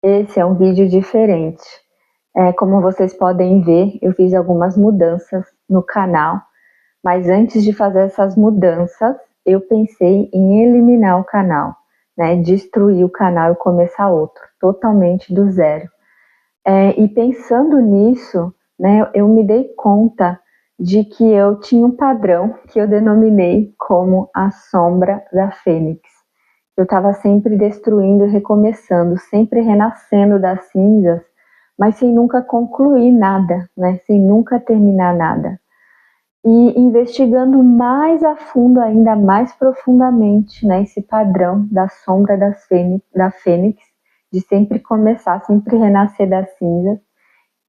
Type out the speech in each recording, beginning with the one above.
Esse é um vídeo diferente. Como vocês podem ver, eu fiz algumas mudanças no canal, mas antes de fazer essas mudanças, eu pensei em eliminar o canal, né? Destruir o canal e começar outro, totalmente do zero. E pensando nisso, né, eu me dei conta de que eu tinha um padrão que eu denominei como a sombra da fênix. Eu estava sempre destruindo e recomeçando, sempre renascendo das cinzas, mas sem nunca concluir nada, né? Sem nunca terminar nada. E investigando mais a fundo, ainda mais profundamente, né, esse padrão da sombra da fênix, de sempre começar, sempre renascer das cinzas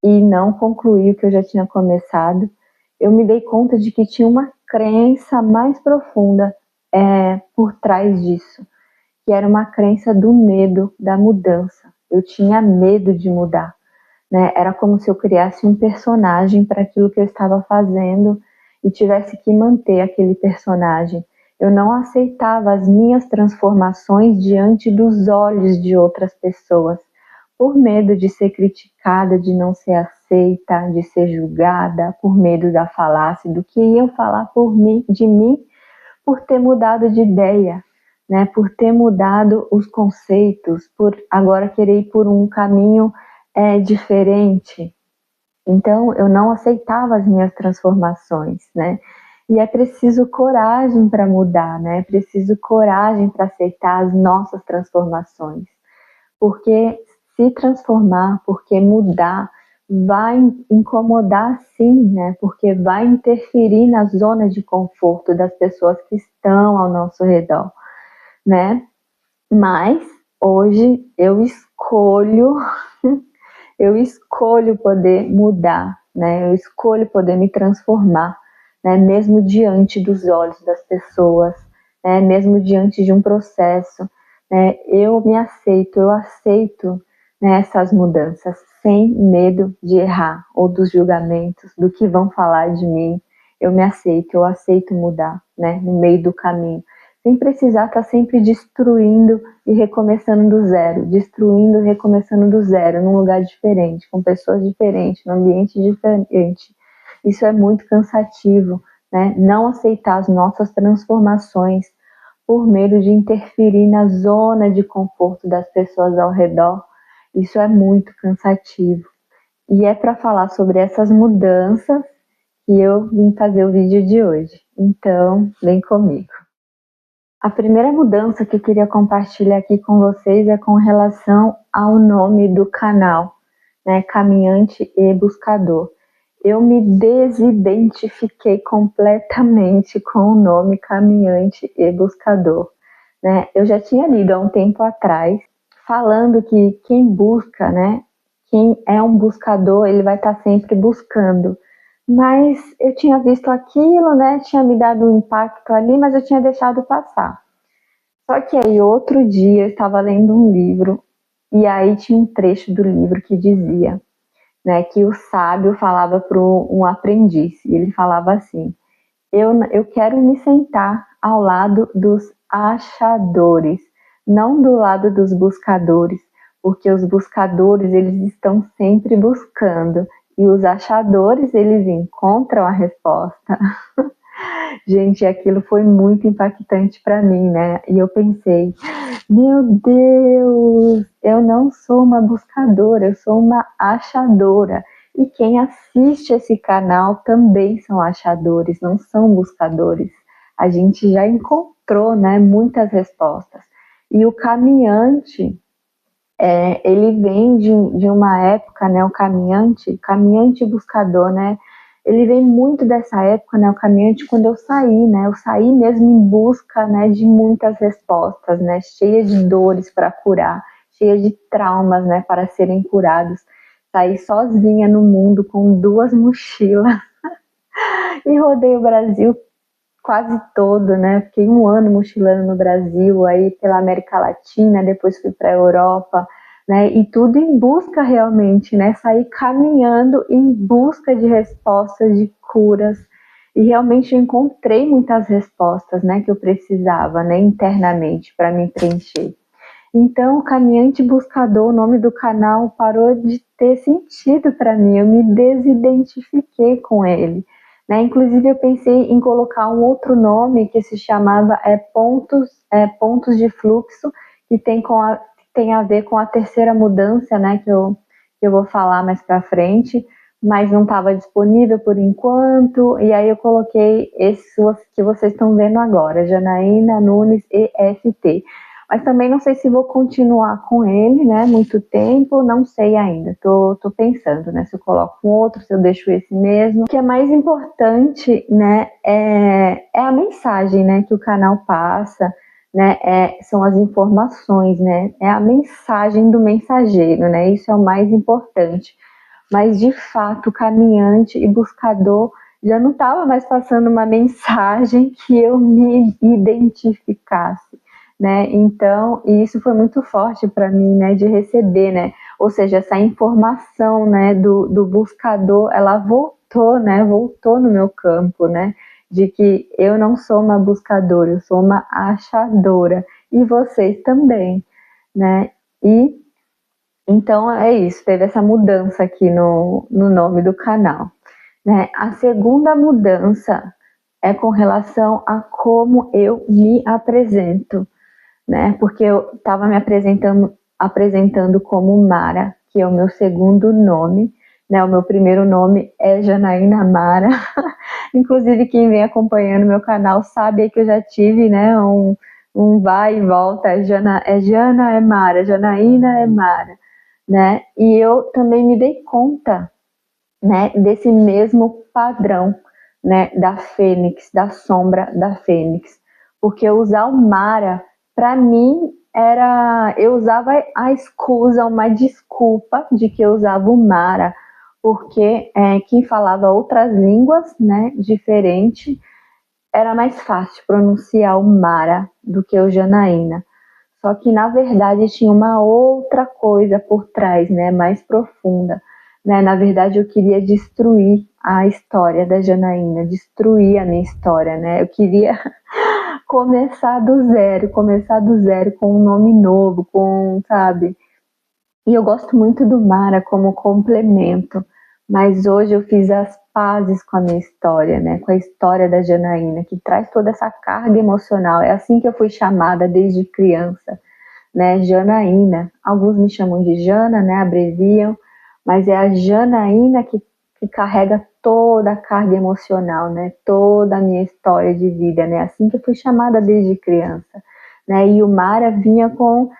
e não concluir o que eu já tinha começado, eu me dei conta de que tinha uma crença mais profunda por trás disso, que era uma crença do medo da mudança. Eu tinha medo de mudar, né? Era como se eu criasse um personagem para aquilo que eu estava fazendo e tivesse que manter aquele personagem. Eu não aceitava as minhas transformações diante dos olhos de outras pessoas, por medo de ser criticada, de não ser aceita, de ser julgada, por medo da falácia, do que iam falar de mim, por ter mudado de ideia, né? Por ter mudado os conceitos, por agora querer ir por um caminho diferente. Então, eu não aceitava as minhas transformações, né? E é preciso coragem para mudar, né? É preciso coragem para aceitar as nossas transformações. Porque se transformar, porque mudar, vai incomodar sim, né? Porque vai interferir na zona de conforto das pessoas que estão ao nosso redor, né? Mas hoje eu escolho poder mudar, né? Eu escolho poder me transformar, né? Mesmo diante dos olhos das pessoas, né? Mesmo diante de um processo, né? Eu aceito, né, essas mudanças sem medo de errar ou dos julgamentos, do que vão falar de mim. Eu aceito mudar, né? No meio do caminho, sem precisar estar sempre destruindo e recomeçando do zero, destruindo e recomeçando do zero, num lugar diferente, com pessoas diferentes, num ambiente diferente. Isso é muito cansativo, né? Não aceitar as nossas transformações por medo de interferir na zona de conforto das pessoas ao redor, isso é muito cansativo. E é para falar sobre essas mudanças que eu vim fazer o vídeo de hoje. Então, vem comigo. A primeira mudança que eu queria compartilhar aqui com vocês é com relação ao nome do canal, né? Caminhante e Buscador. Eu me desidentifiquei completamente com o nome Caminhante e Buscador, né? Eu já tinha lido há um tempo atrás, falando que quem busca, né? Quem é um buscador, ele vai estar sempre buscando. Mas eu tinha visto aquilo, né? Tinha me dado um impacto ali, mas eu tinha deixado passar. Só que aí outro dia eu estava lendo um livro e aí tinha um trecho do livro que dizia, né, que o sábio falava para um aprendiz e ele falava assim: eu quero me sentar ao lado dos achadores, não do lado dos buscadores, porque os buscadores eles estão sempre buscando e os achadores eles encontram a resposta. Gente, aquilo foi muito impactante para mim, né? E eu pensei, meu Deus, eu não sou uma buscadora, eu sou uma achadora. E quem assiste esse canal também são achadores, não são buscadores. A gente já encontrou, né, muitas respostas. E o caminhante, ele vem de uma época, né, o caminhante buscador, né? Ele vem muito dessa época, né, o caminhante, quando eu saí, né? Eu saí mesmo em busca, né, de muitas respostas, né? Cheia de dores para curar, cheia de traumas, né, para serem curados. Saí sozinha no mundo com 2 mochilas e rodei o Brasil quase todo, né? Fiquei um ano mochilando no Brasil, aí pela América Latina, depois fui para a Europa, né? E tudo em busca realmente, né? Saí caminhando em busca de respostas, de curas. E realmente eu encontrei muitas respostas, né? Que eu precisava, né? Internamente para me preencher. Então, Caminhante Buscador, o nome do canal, parou de ter sentido para mim, eu me desidentifiquei com ele. Né? Inclusive, eu pensei em colocar um outro nome que se chamava Pontos de Fluxo, que tem a ver com a terceira mudança, né, que eu vou falar mais para frente, mas não estava disponível por enquanto, e aí eu coloquei esse que vocês estão vendo agora, Janaína Nunes EFT. Mas também não sei se vou continuar com ele, né, muito tempo, não sei ainda, tô pensando, né, se eu coloco um outro, se eu deixo esse mesmo. O que é mais importante, né, é a mensagem, né, que o canal passa, né, são as informações, né, é a mensagem do mensageiro, né, isso é o mais importante. Mas, de fato, Caminhante e Buscador já não estava mais passando uma mensagem que eu me identificasse, né? Então, isso foi muito forte para mim, né, de receber, né? Ou seja, essa informação, né, do buscador, ela voltou, né? Voltou no meu campo, né? De que eu não sou uma buscadora, eu sou uma achadora. E vocês também, né? E então é isso, teve essa mudança aqui no nome do canal. Né? A segunda mudança é com relação a como eu me apresento, né? Porque eu estava me apresentando como Mara, que é o meu segundo nome, né? O meu primeiro nome é Janaína Mara. Inclusive, quem vem acompanhando meu canal sabe que eu já tive, né, um vai e volta, Jana é Mara, Janaína é Mara, né? E eu também me dei conta, né, desse mesmo padrão, né, da Fênix, da sombra da Fênix, porque usar o Mara, para mim, eu usava a escusa, uma desculpa de que eu usava o Mara, porque quem falava outras línguas, né, diferente, era mais fácil pronunciar o Mara do que o Janaína. Só que, na verdade, tinha uma outra coisa por trás, né, mais profunda. Né? Na verdade, eu queria destruir a história da Janaína, destruir a minha história, né? Eu queria começar do zero com um nome novo, sabe? E eu gosto muito do Mara como complemento, mas hoje eu fiz as pazes com a minha história, né? Com a história da Janaína, que traz toda essa carga emocional. É assim que eu fui chamada desde criança, né? Janaína. Alguns me chamam de Jana, né? Abreviam, mas é a Janaína que carrega toda a carga emocional, né? Toda a minha história de vida, né? Assim que eu fui chamada desde criança, né? E o Mara vinha com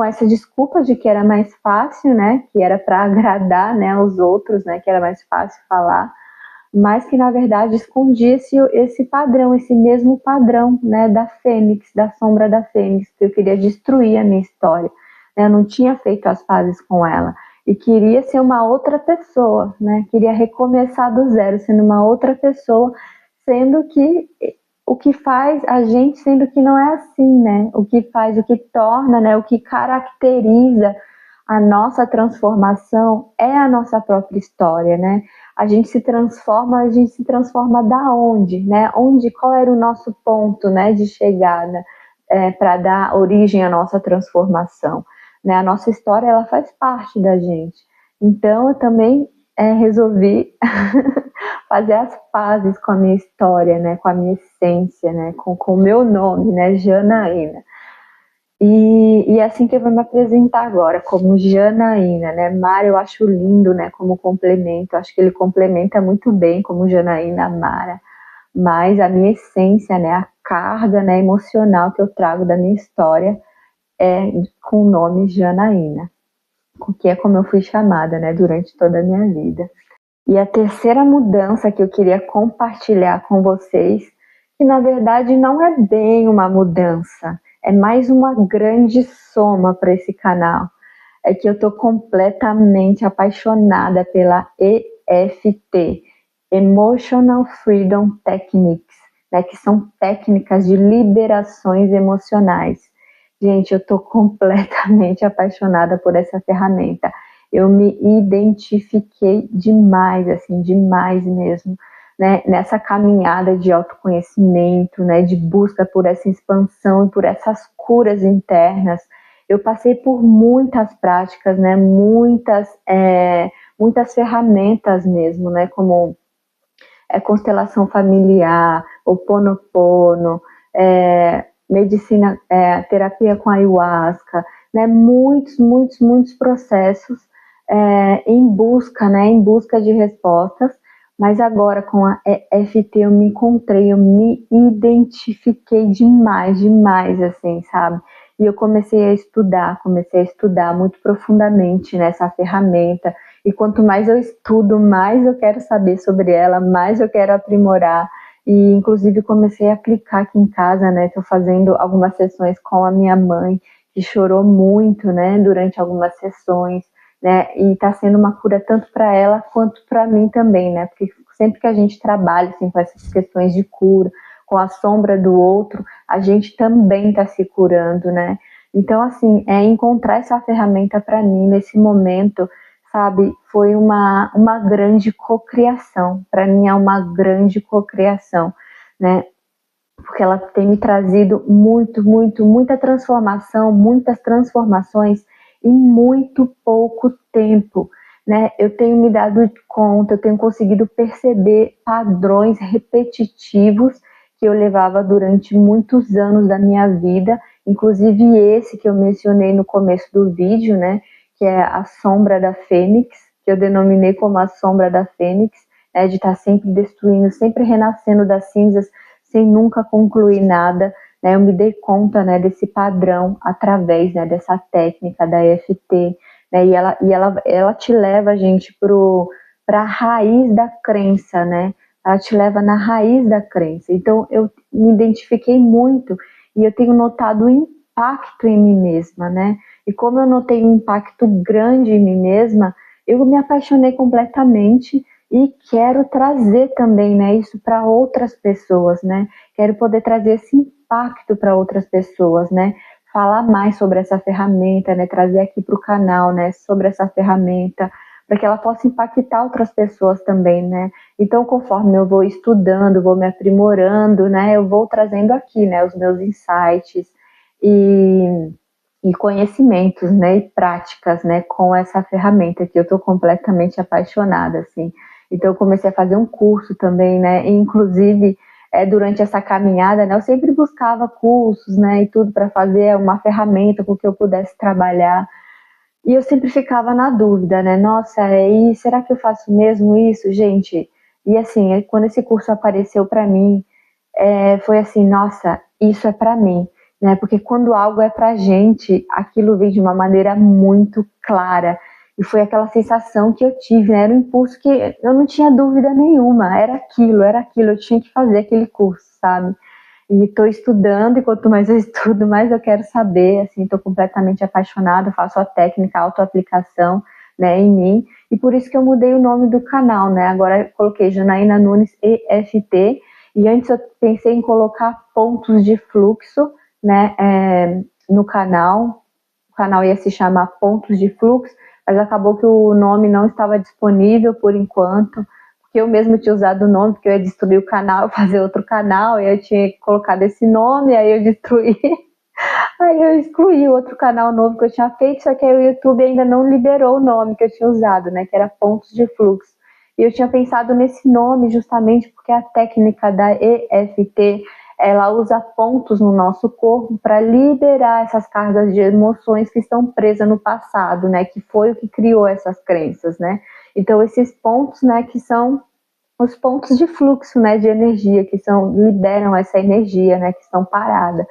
essa desculpa de que era mais fácil, né? Que era para agradar, né, os outros, né? Que era mais fácil falar, mas que na verdade escondia esse padrão, esse mesmo padrão, né, da Fênix, da sombra da Fênix, que eu queria destruir a minha história, né, eu não tinha feito as pazes com ela, e queria ser uma outra pessoa, né, queria recomeçar do zero, sendo uma outra pessoa, sendo que o que faz a gente, sendo que não é assim, né, o que faz, o que torna, né, o que caracteriza a nossa transformação é a nossa própria história, né? A gente se transforma da onde, né? Qual era o nosso ponto, né, de chegada para dar origem à nossa transformação, né? A nossa história, ela faz parte da gente. Então, eu também resolvi fazer as pazes com a minha história, né? Com a minha essência, né? Com o meu nome, né? Janaína. E assim que eu vou me apresentar agora, como Janaína, né? Mara eu acho lindo, né? Como complemento, acho que ele complementa muito bem como Janaína, Mara. Mas a minha essência, né? A carga, né, emocional que eu trago da minha história é com o nome Janaína, que é como eu fui chamada, né? Durante toda a minha vida. E a terceira mudança que eu queria compartilhar com vocês, que na verdade não é bem uma mudança, é mais uma grande soma para esse canal, é que eu estou completamente apaixonada pela EFT, Emotional Freedom Techniques, né, que são técnicas de liberações emocionais. Gente, eu estou completamente apaixonada por essa ferramenta. Eu me identifiquei demais, assim, demais mesmo, né, nessa caminhada de autoconhecimento, né, de busca por essa expansão e por essas curas internas. eu passei por muitas práticas, né, muitas ferramentas mesmo, né, como constelação familiar, Ho'oponopono, medicina, terapia com ayahuasca, né, muitos processos em busca, né, em busca de respostas. Mas agora com a EFT eu me encontrei, eu me identifiquei demais, assim, sabe? E eu comecei a estudar muito profundamente nessa ferramenta. E quanto mais eu estudo, mais eu quero saber sobre ela, mais eu quero aprimorar. E inclusive comecei a aplicar aqui em casa, né? Estou fazendo algumas sessões com a minha mãe, que chorou muito, né? Durante algumas sessões, né? E está sendo uma cura tanto para ela quanto para mim também, né? Porque sempre que a gente trabalha assim, com essas questões de cura, com a sombra do outro, a gente também está se curando, né? Então, assim, encontrar essa ferramenta para mim nesse momento, sabe, foi uma grande cocriação. Para mim é uma grande cocriação, né? Porque ela tem me trazido muita transformação, muitas transformações em muito pouco tempo, né? Eu tenho me dado conta, eu tenho conseguido perceber padrões repetitivos que eu levava durante muitos anos da minha vida, inclusive esse que eu mencionei no começo do vídeo, né? Que é a sombra da fênix, que eu denominei como a sombra da fênix, de estar sempre destruindo, sempre renascendo das cinzas, sem nunca concluir nada, né? Eu me dei conta, né, desse padrão através, né, dessa técnica da EFT, né? E ela te leva, gente, para a raiz da crença, né? Ela te leva na raiz da crença. Então eu me identifiquei muito e eu tenho notado o impacto em mim mesma, né? E como eu notei um impacto grande em mim mesma, eu me apaixonei completamente e quero trazer também, né, isso para outras pessoas, né? Quero poder trazer esse impacto para outras pessoas, né? Falar mais sobre essa ferramenta, né? Trazer aqui para o canal, né? Sobre essa ferramenta, para que ela possa impactar outras pessoas também, né? Então, conforme eu vou estudando, vou me aprimorando, né? Eu vou trazendo aqui, né? Os meus insights e conhecimentos, né? E práticas, né? Com essa ferramenta que eu estou completamente apaixonada, assim. Então eu comecei a fazer um curso também, né? E, inclusive, durante essa caminhada, né? Eu sempre buscava cursos, né? E tudo para fazer uma ferramenta com que eu pudesse trabalhar. E eu sempre ficava na dúvida, né? Nossa, e será que eu faço mesmo isso, gente? E assim, quando esse curso apareceu para mim, foi assim, nossa, isso é para mim, né? Porque quando algo é pra gente, aquilo vem de uma maneira muito clara. E foi aquela sensação que eu tive, né? Era um impulso que eu não tinha dúvida nenhuma, era aquilo, eu tinha que fazer aquele curso, sabe? E estou estudando, e quanto mais eu estudo, mais eu quero saber, assim, estou completamente apaixonada, faço a técnica, a autoaplicação, né, em mim, e por isso que eu mudei o nome do canal, né, agora eu coloquei Janaína Nunes EFT, e antes eu pensei em colocar pontos de fluxo, né, no canal, o canal ia se chamar Pontos de Fluxo, mas acabou que o nome não estava disponível por enquanto, porque eu mesmo tinha usado o nome, porque eu ia destruir o canal, fazer outro canal, e eu tinha colocado esse nome, aí eu destruí, aí eu excluí o outro canal novo que eu tinha feito, só que aí o YouTube ainda não liberou o nome que eu tinha usado, né, que era Pontos de Fluxo. E eu tinha pensado nesse nome justamente porque a técnica da EFT, ela usa pontos no nosso corpo para liberar essas cargas de emoções que estão presas no passado, né, que foi o que criou essas crenças, né. Então esses pontos, né, que são os pontos de fluxo, né, de energia, que liberam essa energia, né, que estão paradas.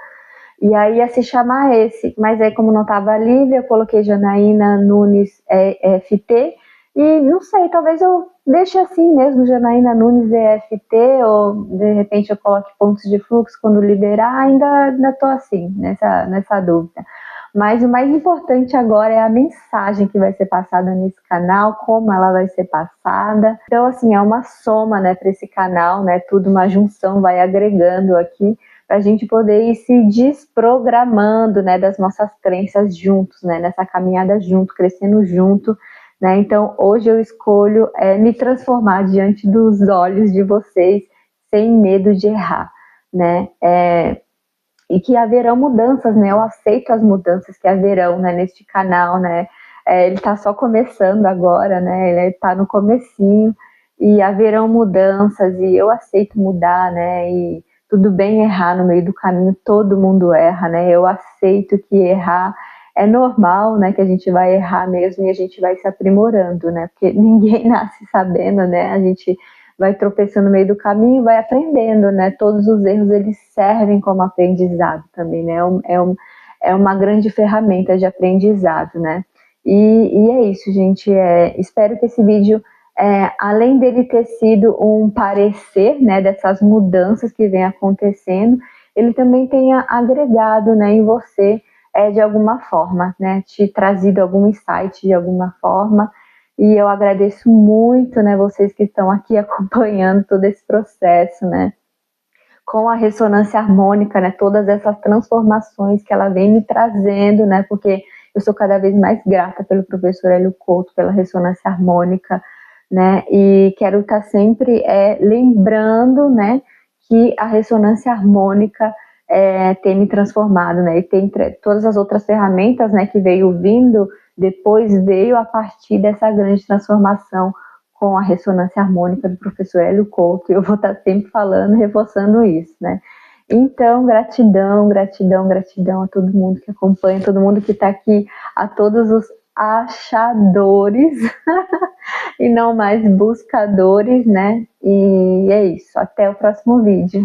E aí ia se chamar esse, mas aí como não estava livre, eu coloquei Janaína Nunes EFT, e não sei, talvez eu deixe assim mesmo, Janaína Nunes EFT, ou de repente eu coloque pontos de fluxo quando liberar, ainda estou assim, nessa dúvida. Mas o mais importante agora é a mensagem que vai ser passada nesse canal, como ela vai ser passada. Então, assim, é uma soma, né, para esse canal, né, tudo uma junção, vai agregando aqui, para a gente poder ir se desprogramando, né, das nossas crenças juntos, né, nessa caminhada junto, crescendo junto, né. Então, hoje eu escolho me transformar diante dos olhos de vocês, sem medo de errar, né. e que haverão mudanças, né? Eu aceito as mudanças que haverão, né, neste canal, né? Ele está só começando agora, né? Ele está no comecinho e haverão mudanças e eu aceito mudar, né? E tudo bem errar no meio do caminho, todo mundo erra, né? Eu aceito que errar é normal, né? Que a gente vai errar mesmo e a gente vai se aprimorando, né? Porque ninguém nasce sabendo, né? A gente vai tropeçando no meio do caminho, vai aprendendo, né? Todos os erros, eles servem como aprendizado também, né? É uma grande ferramenta de aprendizado, né? E é isso, gente. Espero que esse vídeo, além dele ter sido um parecer, né, dessas mudanças que vem acontecendo, ele também tenha agregado, né, em você, de alguma forma, né? Te trazido algum insight de alguma forma. E eu agradeço muito, né, vocês que estão aqui acompanhando todo esse processo, né, com a ressonância harmônica, né, todas essas transformações que ela vem me trazendo, né, porque eu sou cada vez mais grata pelo professor Hélio Couto, pela ressonância harmônica, né, e quero estar sempre lembrando, né, que a ressonância harmônica tem me transformado, né, e tem todas as outras ferramentas, né, que veio vindo depois, veio a partir dessa grande transformação com a ressonância harmônica do professor Hélio Couto, e eu vou estar sempre falando, reforçando isso, né? Então, gratidão, gratidão, gratidão a todo mundo que acompanha, todo mundo que está aqui, a todos os achadores e não mais buscadores, né? E é isso, até o próximo vídeo.